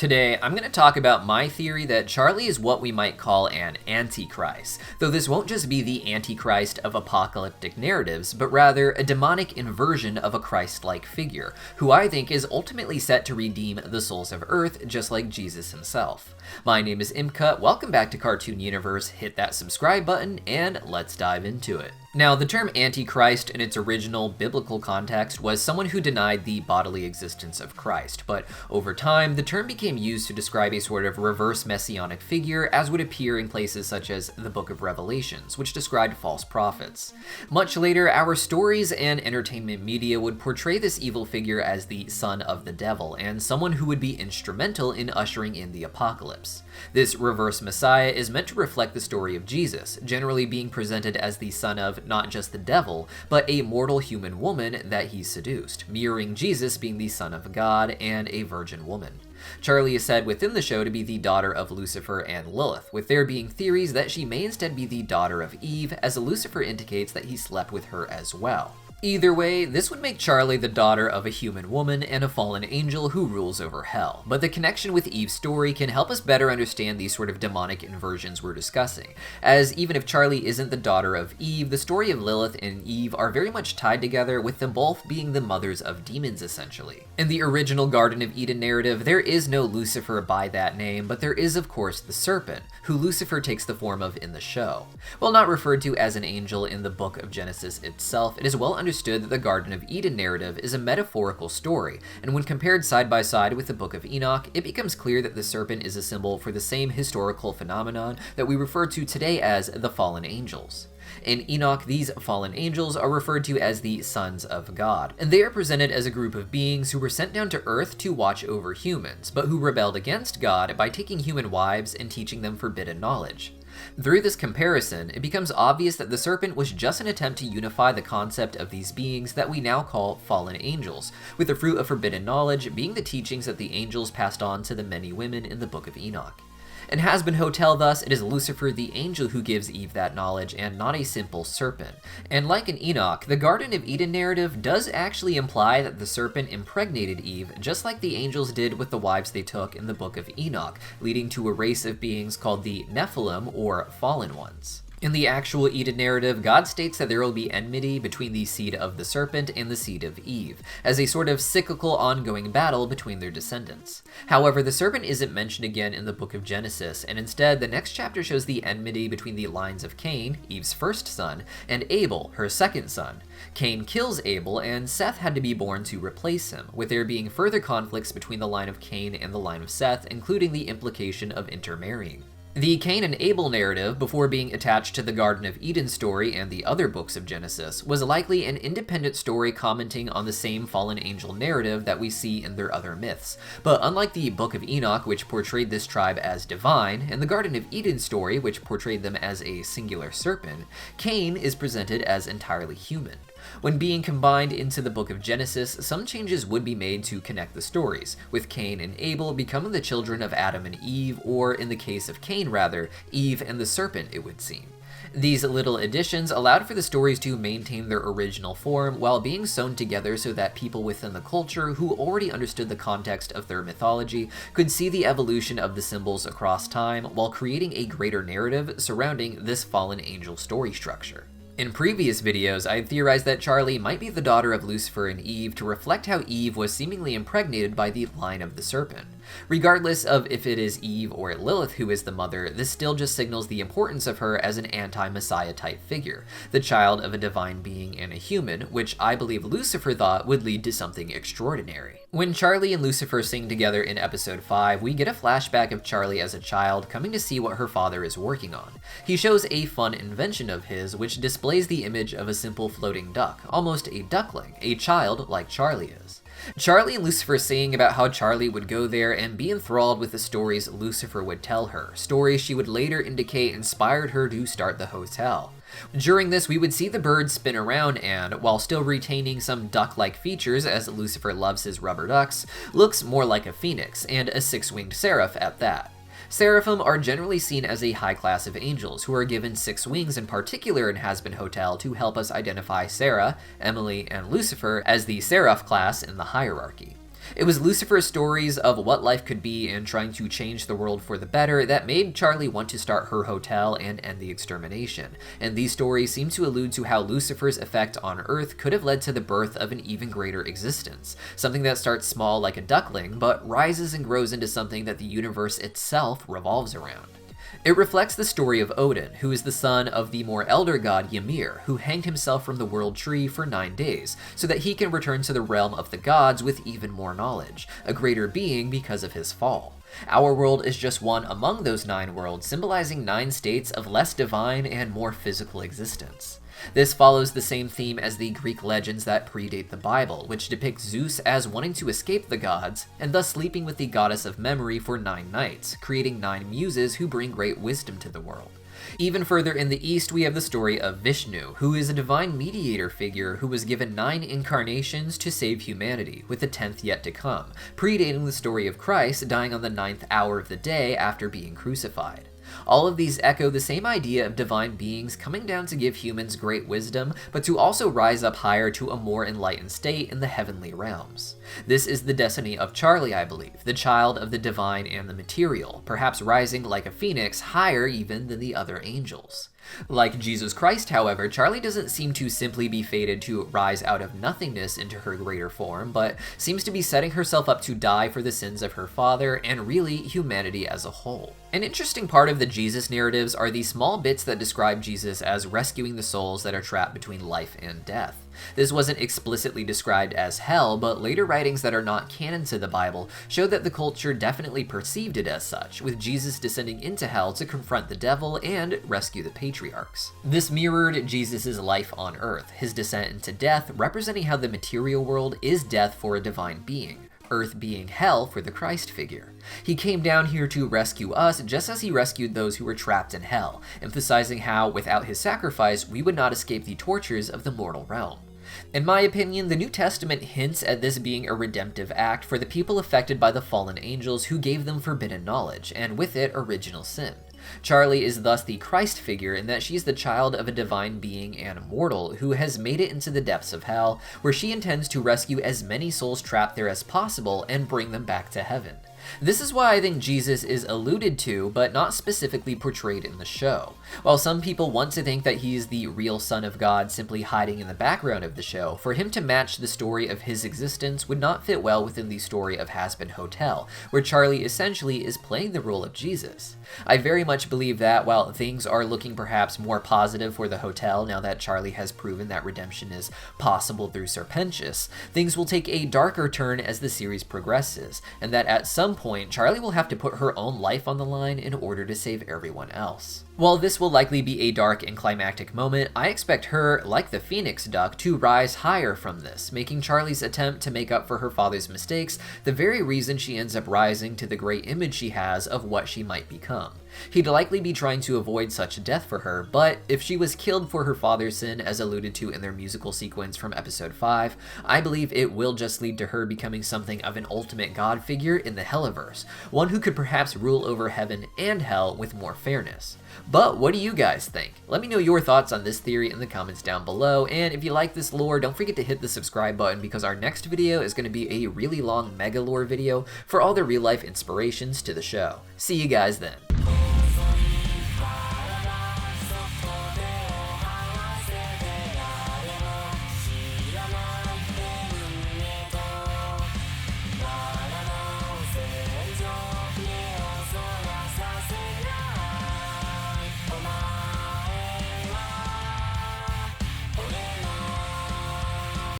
Today, I'm going to talk about my theory that Charlie is what we might call an antichrist, though this won't just be the antichrist of apocalyptic narratives, but rather a demonic inversion of a Christ-like figure, who I think is ultimately set to redeem the souls of Earth, just like Jesus himself. My name is Impcut, welcome back to Cartoon Universe, hit that subscribe button, and let's dive into it. Now, the term Antichrist in its original biblical context was someone who denied the bodily existence of Christ, but over time, the term became used to describe a sort of reverse messianic figure as would appear in places such as the Book of Revelations, which described false prophets. Much later, our stories and entertainment media would portray this evil figure as the son of the devil, and someone who would be instrumental in ushering in the apocalypse. This reverse messiah is meant to reflect the story of Jesus, generally being presented as the son of not just the devil, but a mortal human woman that he seduced, mirroring Jesus being the son of God and a virgin woman. Charlie is said within the show to be the daughter of Lucifer and Lilith, with there being theories that she may instead be the daughter of Eve, as Lucifer indicates that he slept with her as well. Either way, this would make Charlie the daughter of a human woman and a fallen angel who rules over hell, but the connection with Eve's story can help us better understand these sort of demonic inversions we're discussing, as even if Charlie isn't the daughter of Eve, the story of Lilith and Eve are very much tied together, with them both being the mothers of demons essentially. In the original Garden of Eden narrative, there is no Lucifer by that name, but there is of course the serpent, who Lucifer takes the form of in the show. While not referred to as an angel in the Book of Genesis itself, it is well understood that the Garden of Eden narrative is a metaphorical story, and when compared side by side with the Book of Enoch, it becomes clear that the serpent is a symbol for the same historical phenomenon that we refer to today as the fallen angels. In Enoch, these fallen angels are referred to as the sons of God, and they are presented as a group of beings who were sent down to Earth to watch over humans, but who rebelled against God by taking human wives and teaching them forbidden knowledge. Through this comparison, it becomes obvious that the serpent was just an attempt to unify the concept of these beings that we now call fallen angels, with the fruit of forbidden knowledge being the teachings that the angels passed on to the many women in the Book of Enoch. In Hazbin Hotel, thus, it is Lucifer the angel who gives Eve that knowledge, and not a simple serpent. And like in Enoch, the Garden of Eden narrative does actually imply that the serpent impregnated Eve, just like the angels did with the wives they took in the Book of Enoch, leading to a race of beings called the Nephilim, or Fallen Ones. In the actual Eden narrative, God states that there will be enmity between the seed of the serpent and the seed of Eve, as a sort of cyclical ongoing battle between their descendants. However, the serpent isn't mentioned again in the Book of Genesis, and instead the next chapter shows the enmity between the lines of Cain, Eve's first son, and Abel, her second son. Cain kills Abel, and Seth had to be born to replace him, with there being further conflicts between the line of Cain and the line of Seth, including the implication of intermarrying. The Cain and Abel narrative, before being attached to the Garden of Eden story and the other books of Genesis, was likely an independent story commenting on the same fallen angel narrative that we see in their other myths. But unlike the Book of Enoch, which portrayed this tribe as divine, and the Garden of Eden story, which portrayed them as a singular serpent, Cain is presented as entirely human. When being combined into the Book of Genesis, some changes would be made to connect the stories, with Cain and Abel becoming the children of Adam and Eve, or in the case of Cain rather, Eve and the serpent, it would seem. These little additions allowed for the stories to maintain their original form while being sewn together so that people within the culture who already understood the context of their mythology could see the evolution of the symbols across time while creating a greater narrative surrounding this fallen angel story structure. In previous videos, I had theorized that Charlie might be the daughter of Lucifer and Eve to reflect how Eve was seemingly impregnated by the line of the serpent. Regardless of if it is Eve or Lilith who is the mother, this still just signals the importance of her as an anti-Messiah type figure, the child of a divine being and a human, which I believe Lucifer thought would lead to something extraordinary. When Charlie and Lucifer sing together in episode 5, we get a flashback of Charlie as a child coming to see what her father is working on. He shows a fun invention of his, which displays the image of a simple floating duck, almost a duckling, a child like Charlie is. Charlie and Lucifer sing about how Charlie would go there and be enthralled with the stories Lucifer would tell her, stories she would later indicate inspired her to start the hotel. During this, we would see the bird spin around and, while still retaining some duck-like features as Lucifer loves his rubber ducks, looks more like a phoenix, and a six-winged seraph at that. Seraphim are generally seen as a high class of angels who are given 6 wings in particular in Hazbin Hotel to help us identify Sarah, Emily, and Lucifer as the Seraph class in the hierarchy. It was Lucifer's stories of what life could be and trying to change the world for the better that made Charlie want to start her hotel and end the extermination, and these stories seem to allude to how Lucifer's effect on Earth could have led to the birth of an even greater existence, something that starts small like a duckling, but rises and grows into something that the universe itself revolves around. It reflects the story of Odin, who is the son of the more elder god Ymir, who hanged himself from the world tree for 9 days, so that he can return to the realm of the gods with even more knowledge, a greater being because of his fall. Our world is just one among those 9 worlds, symbolizing 9 states of less divine and more physical existence. This follows the same theme as the Greek legends that predate the Bible, which depict Zeus as wanting to escape the gods, and thus sleeping with the goddess of memory for 9 nights, creating 9 muses who bring great wisdom to the world. Even further in the east, we have the story of Vishnu, who is a divine mediator figure who was given 9 incarnations to save humanity, with the 10th yet to come, predating the story of Christ dying on the 9th hour of the day after being crucified. All of these echo the same idea of divine beings coming down to give humans great wisdom, but to also rise up higher to a more enlightened state in the heavenly realms. This is the destiny of Charlie, I believe, the child of the divine and the material, perhaps rising like a phoenix higher even than the other angels. Like Jesus Christ, however, Charlie doesn't seem to simply be fated to rise out of nothingness into her greater form, but seems to be setting herself up to die for the sins of her father and really humanity as a whole. An interesting part of the Jesus narratives are the small bits that describe Jesus as rescuing the souls that are trapped between life and death. This wasn't explicitly described as hell, but later writings that are not canon to the Bible show that the culture definitely perceived it as such, with Jesus descending into hell to confront the devil and rescue the patriarchs. This mirrored Jesus' life on Earth, his descent into death representing how the material world is death for a divine being, Earth being hell for the Christ figure. He came down here to rescue us just as he rescued those who were trapped in hell, emphasizing how, without his sacrifice, we would not escape the tortures of the mortal realm. In my opinion, the New Testament hints at this being a redemptive act for the people affected by the fallen angels who gave them forbidden knowledge, and with it, original sin. Charlie is thus the Christ figure in that she is the child of a divine being and mortal who has made it into the depths of hell, where she intends to rescue as many souls trapped there as possible and bring them back to heaven. This is why I think Jesus is alluded to, but not specifically portrayed in the show. While some people want to think that he is the real Son of God simply hiding in the background of the show, for him to match the story of his existence would not fit well within the story of Hazbin Hotel, where Charlie essentially is playing the role of Jesus. I very much believe that while things are looking perhaps more positive for the hotel now that Charlie has proven that redemption is possible through Serpentius, things will take a darker turn as the series progresses, and that at some point, Charlie will have to put her own life on the line in order to save everyone else. While this will likely be a dark and climactic moment, I expect her, like the Phoenix Duck, to rise higher from this, making Charlie's attempt to make up for her father's mistakes the very reason she ends up rising to the great image she has of what she might become. He'd likely be trying to avoid such death for her, but if she was killed for her father's sin as alluded to in their musical sequence from episode 5, I believe it will just lead to her becoming something of an ultimate god figure in the Helluverse, one who could perhaps rule over heaven and hell with more fairness. But what do you guys think? Let me know your thoughts on this theory in the comments down below, and if you like this lore, don't forget to hit the subscribe button because our next video is going to be a really long mega lore video for all the real life inspirations to the show. See you guys then.